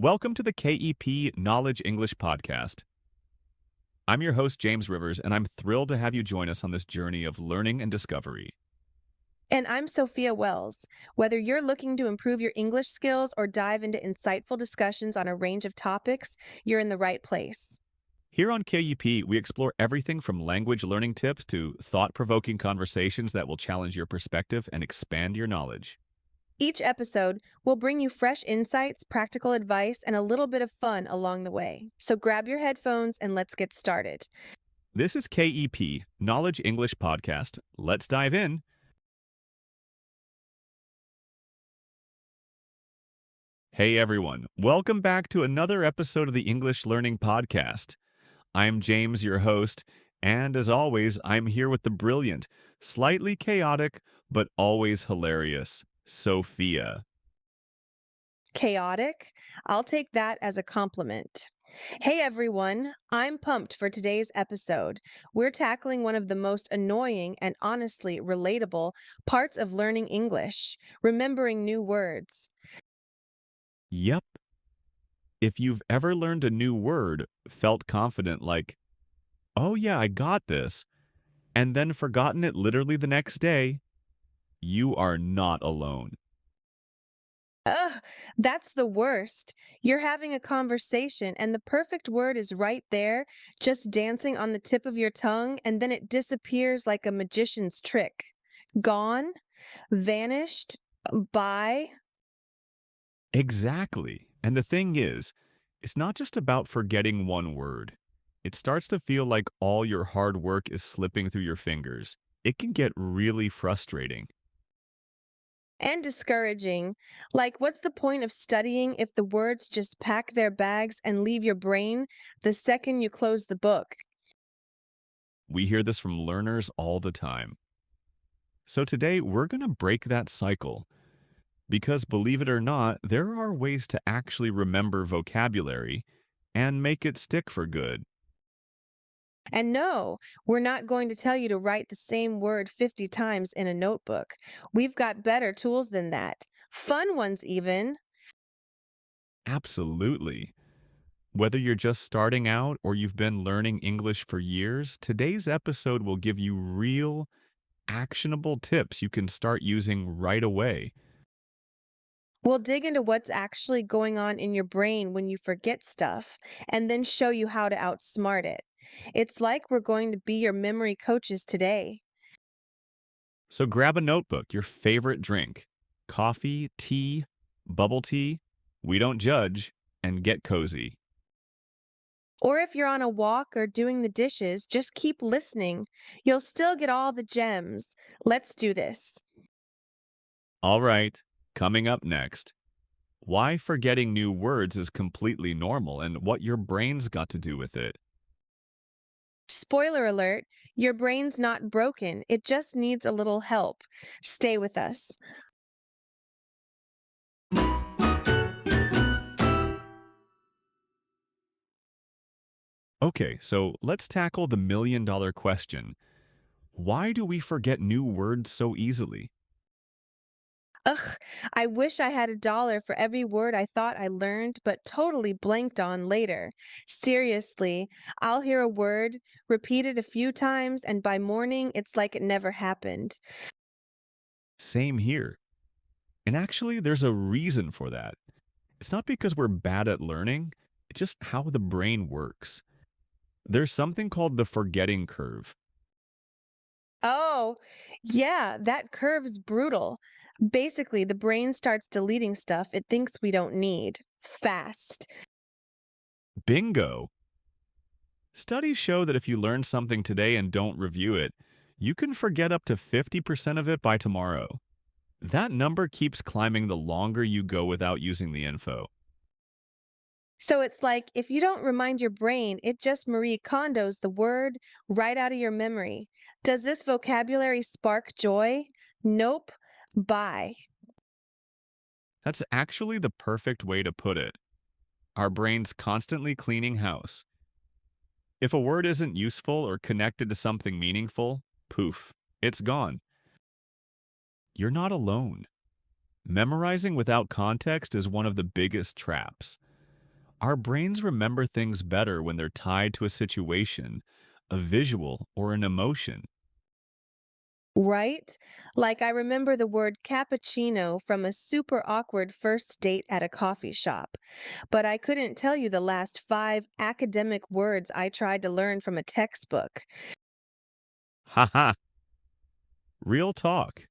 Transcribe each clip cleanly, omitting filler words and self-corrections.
Welcome to the KEP Knowledge English Podcast. I'm your host, James Rivers, and I'm thrilled to have you join us on this journey of learning and discovery. And I'm Sophia Wells. Whether you're looking to improve your English skills or dive into insightful discussions on a range of topics, you're in the right place. Here on KEP, we explore everything from language learning tips to thought-provoking conversations that will challenge your perspective and expand your knowledge. Each episode will bring you fresh insights, practical advice, and a little bit of fun along the way. So grab your headphones and let's get started. This is KEP Knowledge English Podcast. Let's dive in. Hey everyone, welcome back to another episode of the English Learning Podcast. I'm James, your host, and as always, I'm here with the brilliant, slightly chaotic, but always hilarious, Sophia. Chaotic? I'll take that as a compliment. Hey everyone, I'm pumped for today's episode. We're tackling one of the most annoying and honestly relatable parts of learning English, remembering new words. Yep, if you've ever learned a new word, felt confident like, oh yeah, I got this, and then forgotten it literally the next day, you are not alone. Ugh, that's the worst. You're having a conversation and the perfect word is right there, just dancing on the tip of your tongue, and then it disappears like a magician's trick. Gone, vanished, by. Exactly. And the thing is, it's not just about forgetting one word. It starts to feel like all your hard work is slipping through your fingers. It can get really frustrating. And discouraging. Like, what's the point of studying if the words just pack their bags and leave your brain the second you close the book? We hear this from learners all the time. So today, we're going to break that cycle. Because believe it or not, there are ways to actually remember vocabulary and make it stick for good. And no, we're not going to tell you to write the same word 50 times in a notebook. We've got better tools than that. Fun ones, even. Absolutely. Whether you're just starting out or you've been learning English for years, today's episode will give you real, actionable tips you can start using right away. We'll dig into what's actually going on in your brain when you forget stuff and then show you how to outsmart it. It's like we're going to be your memory coaches today. So grab a notebook, your favorite drink, coffee, tea, bubble tea, we don't judge, and get cozy. Or if you're on a walk or doing the dishes, just keep listening. You'll still get all the gems. Let's do this. All right, coming up next, why forgetting new words is completely normal and what your brain's got to do with it. Spoiler alert, your brain's not broken. It just needs a little help. Stay with us. Okay, so let's tackle the million-dollar question. Why do we forget new words so easily? Ugh, I wish I had $1 for every word I thought I learned but totally blanked on later. Seriously, I'll hear a word, repeat it a few times, and by morning it's like it never happened. Same here. And actually, there's a reason for that. It's not because we're bad at learning, it's just how the brain works. There's something called the forgetting curve. Oh, yeah, that curve's brutal. Basically, the brain starts deleting stuff it thinks we don't need. Fast. Bingo! Studies show that if you learn something today and don't review it, you can forget up to 50% of it by tomorrow. That number keeps climbing the longer you go without using the info. So it's like if you don't remind your brain, it just Marie Kondo's the word right out of your memory. Does this vocabulary spark joy? Nope. Bye. That's actually the perfect way to put it. Our brain's constantly cleaning house. If a word isn't useful or connected to something meaningful, poof, it's gone. You're not alone. Memorizing without context is one of the biggest traps. Our brains remember things better when they're tied to a situation, a visual, or an emotion. Right? Like I remember the word cappuccino from a super awkward first date at a coffee shop, but I couldn't tell you the last 5 academic words I tried to learn from a textbook. Haha, real talk.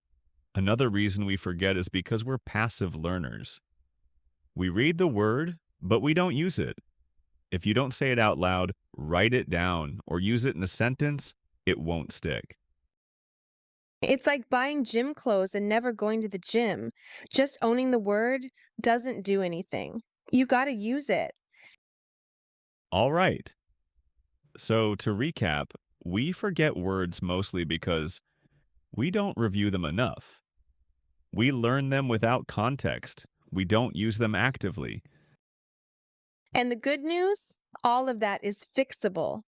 Another reason we forget is because we're passive learners. We read the word, but we don't use it. If you don't say it out loud, write it down or use it in a sentence, it won't stick. It's like buying gym clothes and never going to the gym. Just owning the word doesn't do anything. You gotta use it. All right. So to recap, we forget words mostly because we don't review them enough. We learn them without context. We don't use them actively. And the good news? All of that is fixable.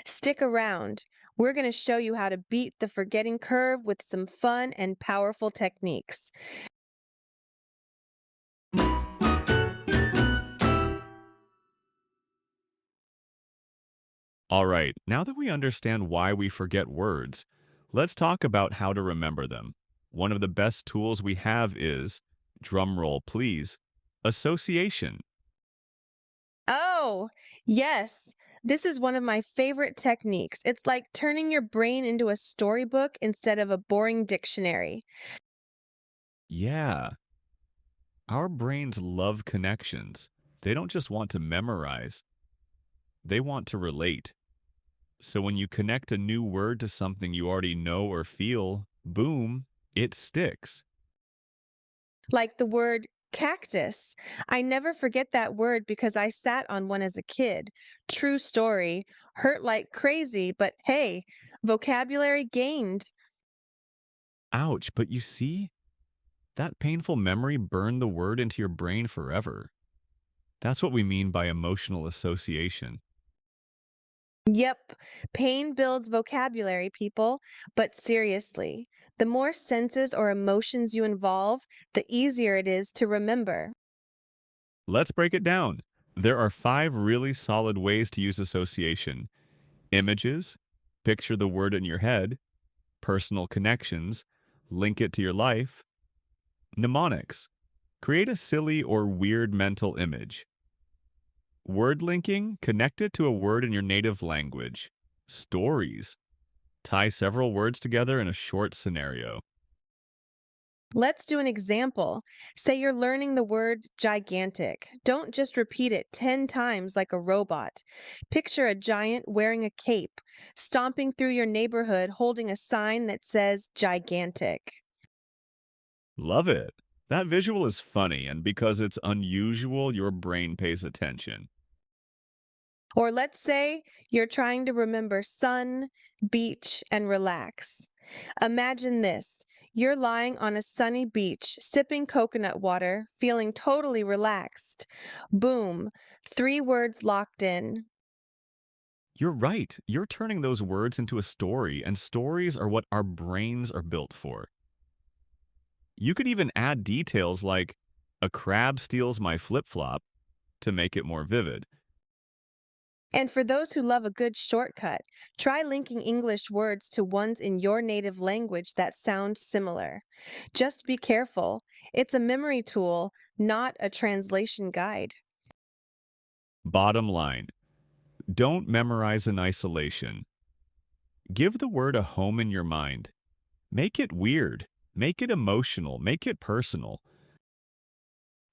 Stick around. We're going to show you how to beat the forgetting curve with some fun and powerful techniques. All right, now that we understand why we forget words, let's talk about how to remember them. One of the best tools we have is, drumroll please, association. Oh, yes. This is one of my favorite techniques. It's like turning your brain into a storybook instead of a boring dictionary. Yeah, our brains love connections. They don't just want to memorize, they want to relate. So when you connect a new word to something you already know or feel, boom, it sticks. Like the word cactus. I never forget that word because I sat on one as a kid. True story. Hurt like crazy, but hey, vocabulary gained. Ouch, but you see, that painful memory burned the word into your brain forever. That's what we mean by emotional association. Yep, pain builds vocabulary, people. But seriously, the more senses or emotions you involve, the easier it is to remember. Let's break it down. There are 5 really solid ways to use association: images, picture the word in your head; personal connections, link it to your life; mnemonics, create a silly or weird mental image; word linking, connect it to a word in your native language; stories, tie several words together in a short scenario. Let's do an example. Say you're learning the word gigantic. Don't just repeat it 10 times like a robot. Picture a giant wearing a cape, stomping through your neighborhood holding a sign that says gigantic. Love it. That visual is funny, and because it's unusual, your brain pays attention. Or let's say you're trying to remember sun, beach, and relax. Imagine this. You're lying on a sunny beach, sipping coconut water, feeling totally relaxed. Boom, 3 words locked in. You're right. You're turning those words into a story, and stories are what our brains are built for. You could even add details like, a crab steals my flip flop, to make it more vivid. And for those who love a good shortcut, try linking English words to ones in your native language that sound similar. Just be careful. It's a memory tool, not a translation guide. Bottom line, don't memorize in isolation. Give the word a home in your mind. Make it weird. Make it emotional. Make it personal.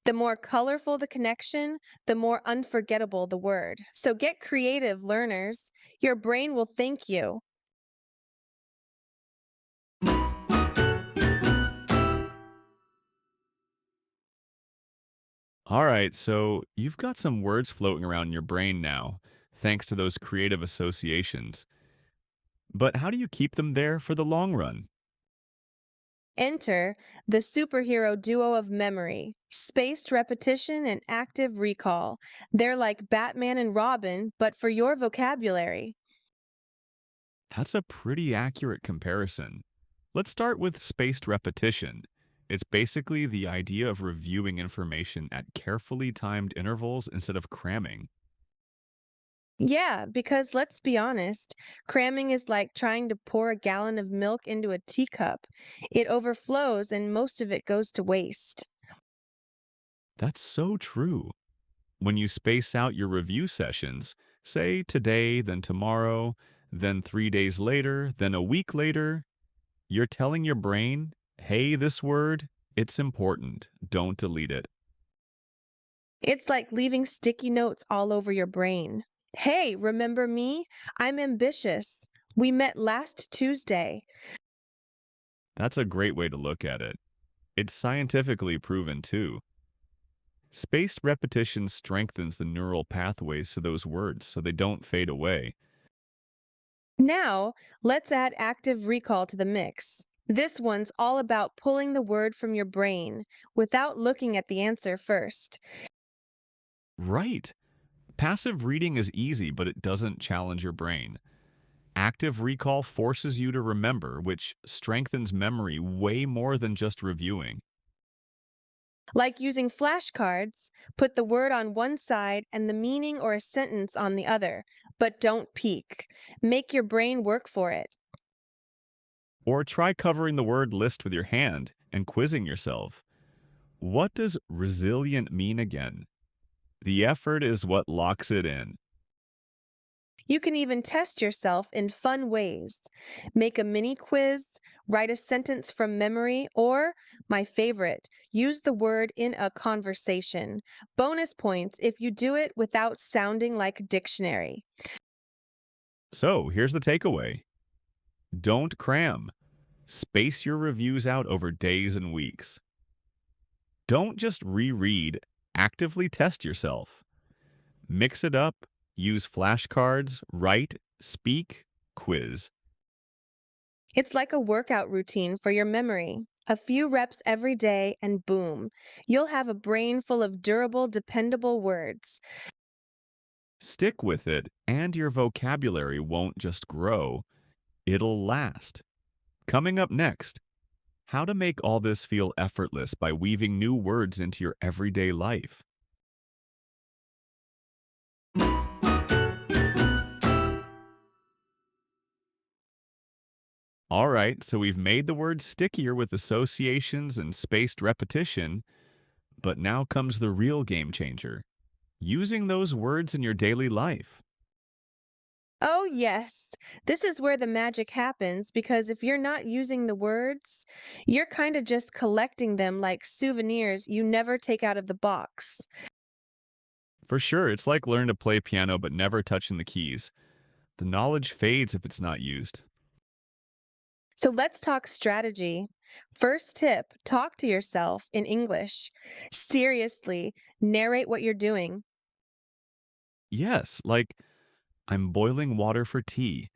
The more colorful the connection, the more unforgettable the word. So get creative, learners. Your brain will thank you. All right, so you've got some words floating around in your brain now, thanks to those creative associations. But how do you keep them there for the long run? Enter the superhero duo of memory, spaced repetition and active recall. They're like Batman and Robin, but for your vocabulary. That's a pretty accurate comparison. Let's start with spaced repetition. It's basically the idea of reviewing information at carefully timed intervals instead of cramming. Yeah, because let's be honest, cramming is like trying to pour a gallon of milk into a teacup. It overflows and most of it goes to waste. That's so true. When you space out your review sessions, say today, then tomorrow, then 3 days later, then a week later, you're telling your brain, hey, this word, it's important. Don't delete it. It's like leaving sticky notes all over your brain. Hey, remember me? I'm ambitious. We met last Tuesday. That's a great way to look at it. It's scientifically proven too. Spaced repetition strengthens the neural pathways to those words so they don't fade away. Now, let's add active recall to the mix. This one's all about pulling the word from your brain without looking at the answer first. Right. Passive reading is easy, but it doesn't challenge your brain. Active recall forces you to remember, which strengthens memory way more than just reviewing. Like using flashcards, put the word on one side and the meaning or a sentence on the other, but don't peek. Make your brain work for it. Or try covering the word list with your hand and quizzing yourself. What does resilient mean again? The effort is what locks it in. You can even test yourself in fun ways. Make a mini quiz, write a sentence from memory, or, my favorite, use the word in a conversation. Bonus points if you do it without sounding like a dictionary. So here's the takeaway: don't cram. Space your reviews out over days and weeks. Don't just reread, actively test yourself. Mix it up, use flashcards, write, speak, quiz. It's like a workout routine for your memory. A few reps every day, and boom, you'll have a brain full of durable, dependable words. Stick with it, and your vocabulary won't just grow, it'll last. Coming up next, how to make all this feel effortless by weaving new words into your everyday life. All right, so we've made the word stickier with associations and spaced repetition, but now comes the real game changer: using those words in your daily life. Oh, yes. This is where the magic happens because if you're not using the words, you're kind of just collecting them like souvenirs you never take out of the box. For sure, it's like learning to play piano but never touching the keys. The knowledge fades if it's not used. So let's talk strategy. First tip, talk to yourself in English. Seriously, narrate what you're doing. Yes, like I'm boiling water for tea,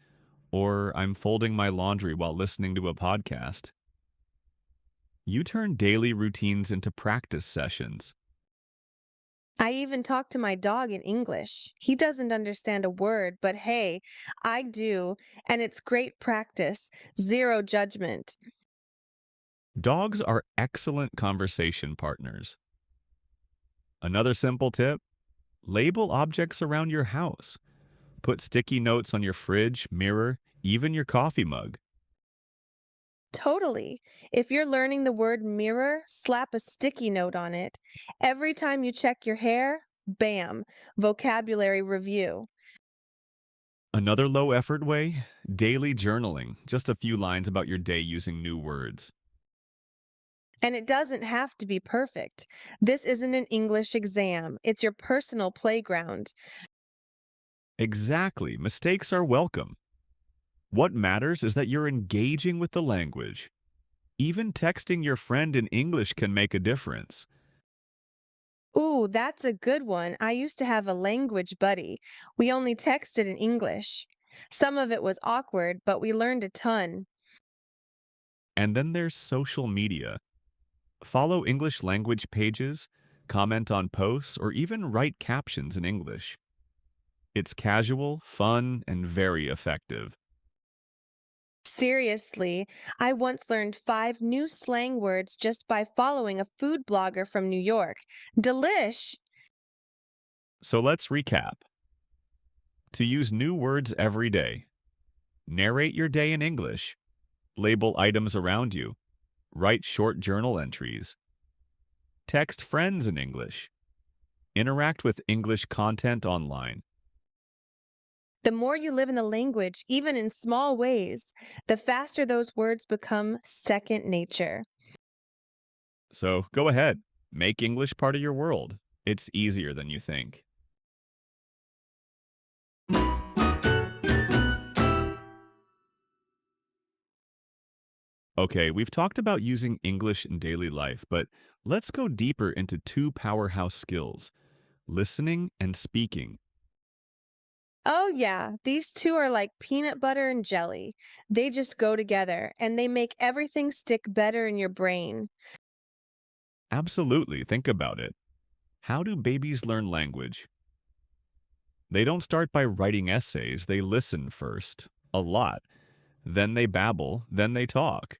or I'm folding my laundry while listening to a podcast. You turn daily routines into practice sessions. I even talk to my dog in English. He doesn't understand a word, but hey, I do, and it's great practice. Zero judgment. Dogs are excellent conversation partners. Another simple tip: label objects around your house. Put sticky notes on your fridge, mirror, even your coffee mug. Totally. If you're learning the word mirror, slap a sticky note on it. Every time you check your hair, bam, vocabulary review. Another low effort way: daily journaling, just a few lines about your day using new words. And it doesn't have to be perfect. This isn't an English exam, it's your personal playground. Exactly, mistakes are welcome. What matters is that you're engaging with the language. Even texting your friend in English can make a difference. Ooh, that's a good one. I used to have a language buddy. We only texted in English. Some of it was awkward, but we learned a ton. And then there's social media. Follow English language pages, comment on posts, or even write captions in English. It's casual, fun, and very effective. Seriously, I once learned 5 new slang words just by following a food blogger from New York. Delish! So let's recap. To use new words every day, narrate your day in English, label items around you, write short journal entries, text friends in English, interact with English content online. The more you live in the language, even in small ways, the faster those words become second nature. So go ahead, make English part of your world. It's easier than you think. Okay, we've talked about using English in daily life, but let's go deeper into two powerhouse skills, listening and speaking. Oh, yeah, these two are like peanut butter and jelly. They just go together and they make everything stick better in your brain. Absolutely, think about it. How do babies learn language? They don't start by writing essays, they listen first, a lot. Then they babble, then they talk.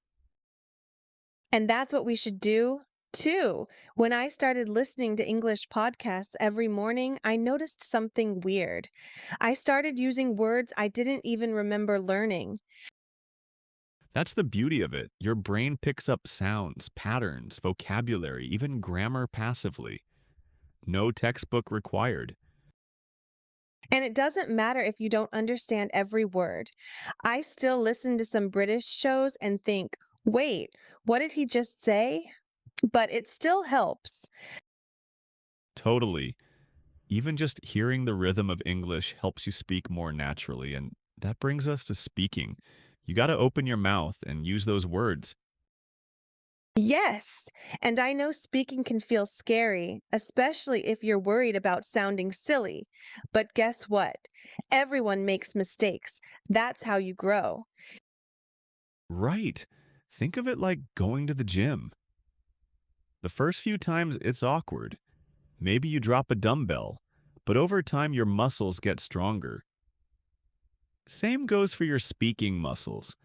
And that's what we should do too. When I started listening to English podcasts every morning, I noticed something weird. I started using words I didn't even remember learning. That's the beauty of it. Your brain picks up sounds, patterns, vocabulary, even grammar passively. No textbook required. And it doesn't matter if you don't understand every word. I still listen to some British shows and think, wait, what did he just say? But it still helps. Totally. Even just hearing the rhythm of English helps you speak more naturally, and that brings us to speaking. You got to open your mouth and use those words. Yes, and I know speaking can feel scary, especially if you're worried about sounding silly. But guess what? Everyone makes mistakes. That's how you grow. Right. Think of it like going to the gym. The first few times it's awkward. Maybe you drop a dumbbell, but over time your muscles get stronger. Same goes for your speaking muscles.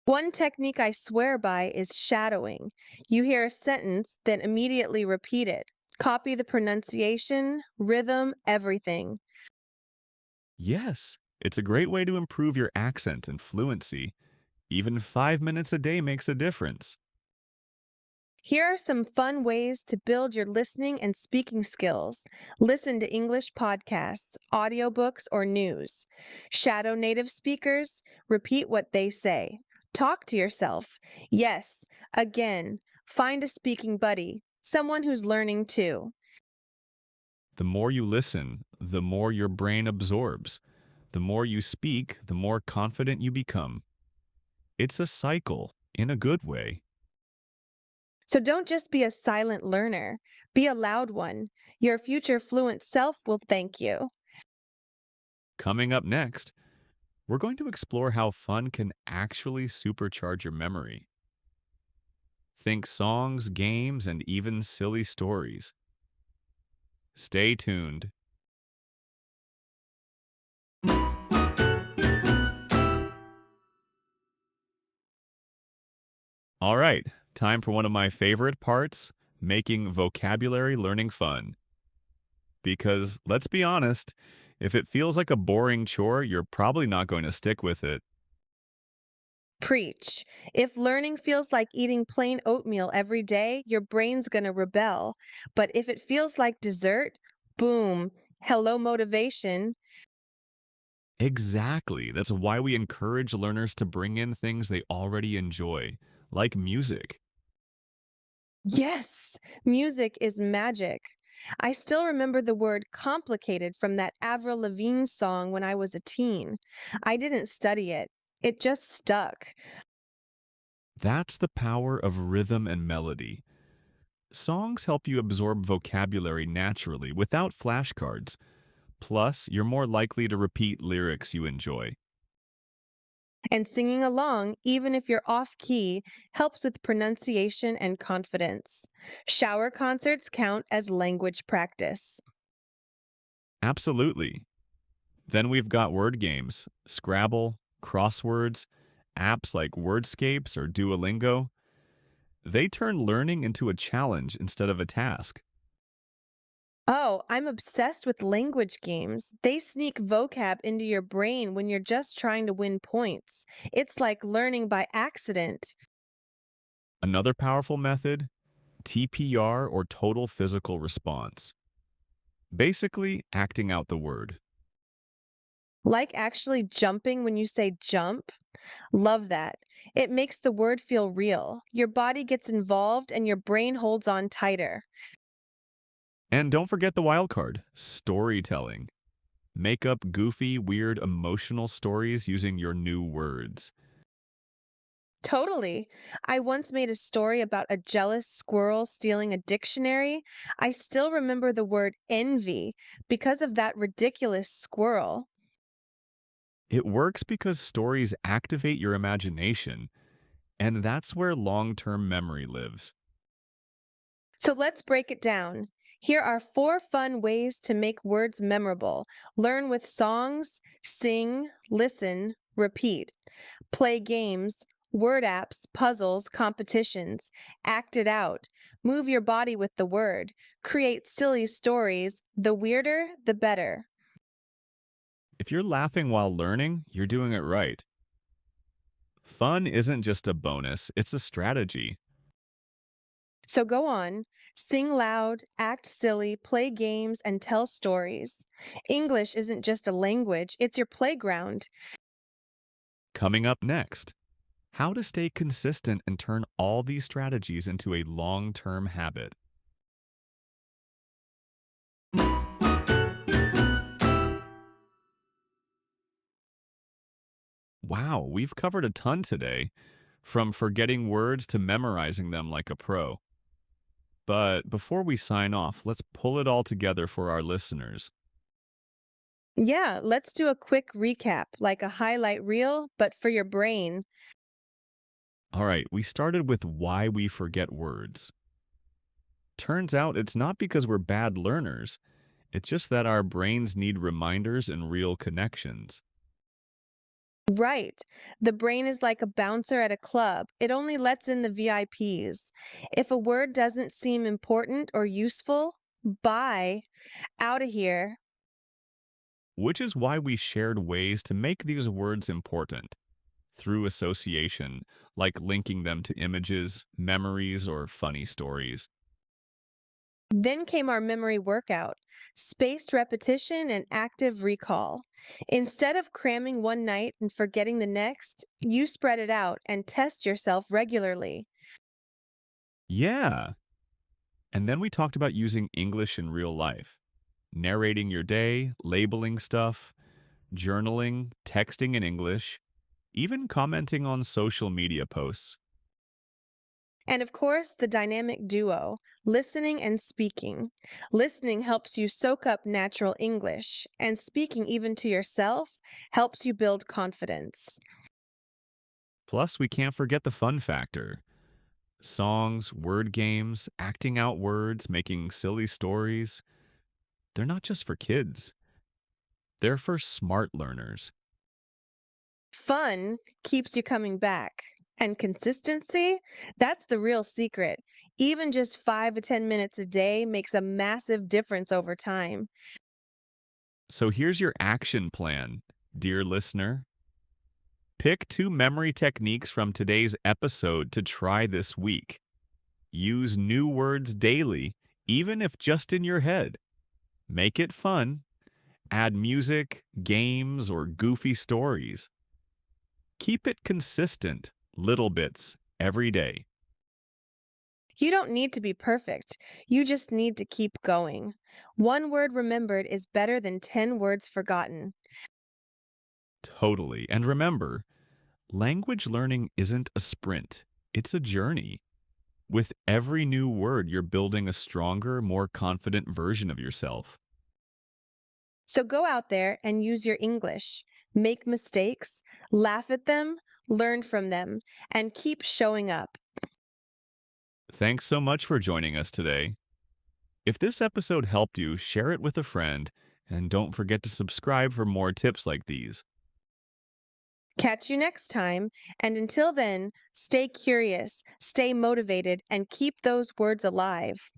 One technique I swear by is shadowing. You hear a sentence, then immediately repeat it. Copy the pronunciation, rhythm, everything. Yes, it's a great way to improve your accent and fluency. Even 5 minutes a day makes a difference. Here are some fun ways to build your listening and speaking skills. Listen to English podcasts, audiobooks, or news. Shadow native speakers, repeat what they say. Talk to yourself. Yes, again, find a speaking buddy, someone who's learning too. The more you listen, the more your brain absorbs. The more you speak, the more confident you become. It's a cycle, in a good way. So don't just be a silent learner, be a loud one. Your future fluent self will thank you. Coming up next, we're going to explore how fun can actually supercharge your memory. Think songs, games, and even silly stories. Stay tuned. All right, time for one of my favorite parts, making vocabulary learning fun. Because let's be honest, if it feels like a boring chore, you're probably not going to stick with it. Preach. If learning feels like eating plain oatmeal every day, your brain's gonna rebel. But if it feels like dessert, boom, hello motivation. Exactly. That's why we encourage learners to bring in things they already enjoy, like music. Yes, music is magic. I still remember the word complicated from that Avril Lavigne song when I was a teen. I didn't study it, it just stuck. That's the power of rhythm and melody. Songs help you absorb vocabulary naturally without flashcards. Plus, you're more likely to repeat lyrics you enjoy. And singing along, even if you're off key, helps with pronunciation and confidence. Shower concerts count as language practice. Absolutely. Then we've got word games, Scrabble, crosswords. Apps like Wordscapes or Duolingo, they turn learning into a challenge instead of a task. Oh, I'm obsessed with language games. They sneak vocab into your brain when you're just trying to win points. It's like learning by accident. Another powerful method, TPR or total physical response. Basically, acting out the word. Like actually jumping when you say jump. Love that. It makes the word feel real. Your body gets involved and your brain holds on tighter. And don't forget the wild card, storytelling. Make up goofy, weird, emotional stories using your new words. Totally. I once made a story about a jealous squirrel stealing a dictionary. I still remember the word envy because of that ridiculous squirrel. It works because stories activate your imagination, and that's where long-term memory lives. So let's break it down. Here are four fun ways to make words memorable. Learn with songs, sing, listen, repeat. Play games, word apps, puzzles, competitions. Act it out. Move your body with the word. Create silly stories. The weirder, the better. If you're laughing while learning, you're doing it right. Fun isn't just a bonus, it's a strategy. So go on, sing loud, act silly, play games, and tell stories. English isn't just a language, it's your playground. Coming up next, how to stay consistent and turn all these strategies into a long-term habit. Wow, we've covered a ton today, from forgetting words to memorizing them like a pro. But before we sign off, let's pull it all together for our listeners. Yeah, let's do a quick recap, like a highlight reel, but for your brain. All right, we started with why we forget words. Turns out it's not because we're bad learners, it's just that our brains need reminders and real connections. Right. The brain is like a bouncer at a club. It only lets in the VIPs. If a word doesn't seem important or useful, bye, out of here. Which is why we shared ways to make these words important through association, like linking them to images, memories, or funny stories. Then came our memory workout, spaced repetition and active recall. Instead of cramming one night and forgetting the next, you spread it out and test yourself regularly. Yeah. And then we talked about using English in real life, narrating your day, labeling stuff, journaling, texting in English, even commenting on social media posts. And of course, the dynamic duo, listening and speaking. Listening helps you soak up natural English, and speaking even to yourself helps you build confidence. Plus, we can't forget the fun factor. Songs, word games, acting out words, making silly stories. They're not just for kids, they're for smart learners. Fun keeps you coming back. And consistency, that's the real secret. Even just 5 to 10 minutes a day makes a massive difference over time. So here's your action plan, dear listener. Pick two memory techniques from today's episode to try this week. Use new words daily, even if just in your head. Make it fun. Add music, games, or goofy stories. Keep it consistent, little bits, every day. You don't need to be perfect. You just need to keep going. One word remembered is better than 10 words forgotten. Totally. And remember, language learning isn't a sprint, it's a journey. With every new word, you're building a stronger, more confident version of yourself. So go out there and use your English. Make mistakes, laugh at them, learn from them, and keep showing up. Thanks so much for joining us today. If this episode helped you, share it with a friend, and don't forget to subscribe for more tips like these. Catch you next time, and until then, stay curious, stay motivated, and keep those words alive.